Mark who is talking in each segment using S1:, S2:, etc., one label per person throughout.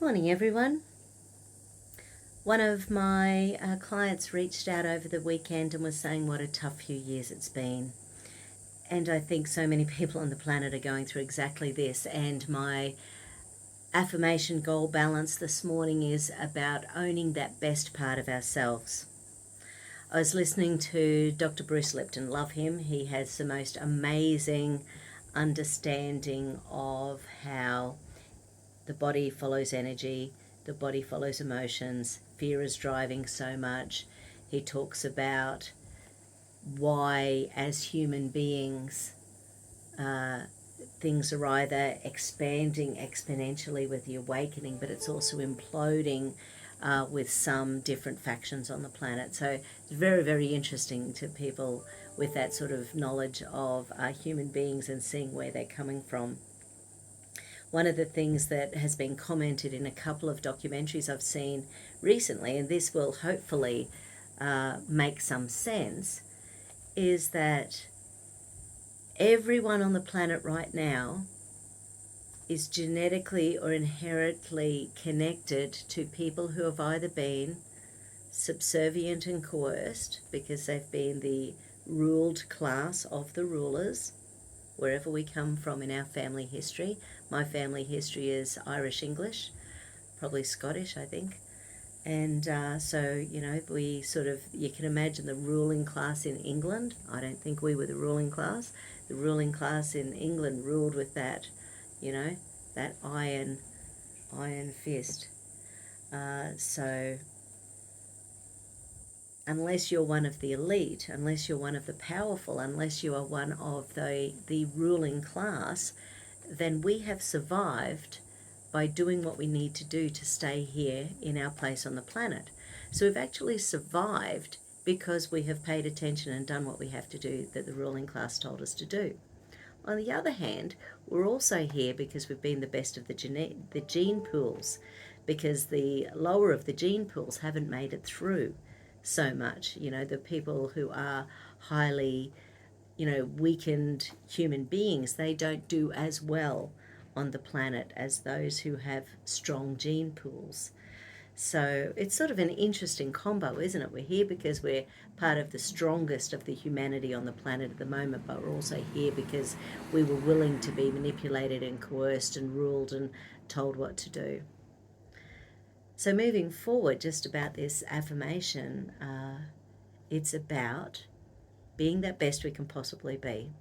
S1: Morning, everyone. One of my clients reached out over the weekend and was saying what a tough few years it's been. And I think so many people on the planet are going through exactly this. And my affirmation goal balance this morning is about owning that best part of ourselves. I was listening to Dr. Bruce Lipton. Love him. He has the most amazing understanding of how the body follows energy, the body follows emotions, fear is driving so much. He talks about why, as human beings, things are either expanding exponentially with the awakening, but it's also imploding with some different factions on the planet. So it's very, very interesting to people with that sort of knowledge of human beings and seeing where they're coming from. One of the things that has been commented in a couple of documentaries I've seen recently, and this will hopefully make some sense, is that everyone on the planet right now is genetically or inherently connected to people who have either been subservient and coerced because they've been the ruled class of the rulers, wherever we come from in our family history. My family history is Irish-English, probably Scottish, I think. And so, we you can imagine the ruling class in England. I don't think we were the ruling class. The ruling class in England ruled with that, that iron fist. So unless you're one of the elite, unless you're one of the powerful, unless you are one of the ruling class, then we have survived by doing what we need to do to stay here in our place on the planet. So we've actually survived because we have paid attention and done what we have to do that the ruling class told us to do. On the other hand, we're also here because we've been the best of the gene pools, because the lower of the gene pools haven't made it through so much. The people who are highly, weakened human beings, they don't do as well on the planet as those who have strong gene pools. So it's sort of an interesting combo, isn't it? We're here because we're part of the strongest of the humanity on the planet at the moment, but we're also here because we were willing to be manipulated and coerced and ruled and told what to do. So moving forward, just about this affirmation, it's about being that best we can possibly be.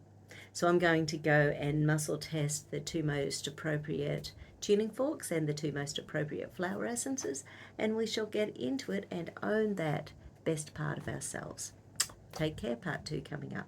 S1: So I'm going to go and muscle test the two most appropriate tuning forks and the two most appropriate flower essences, and we shall get into it and own that best part of ourselves. Take care, part 2 coming up.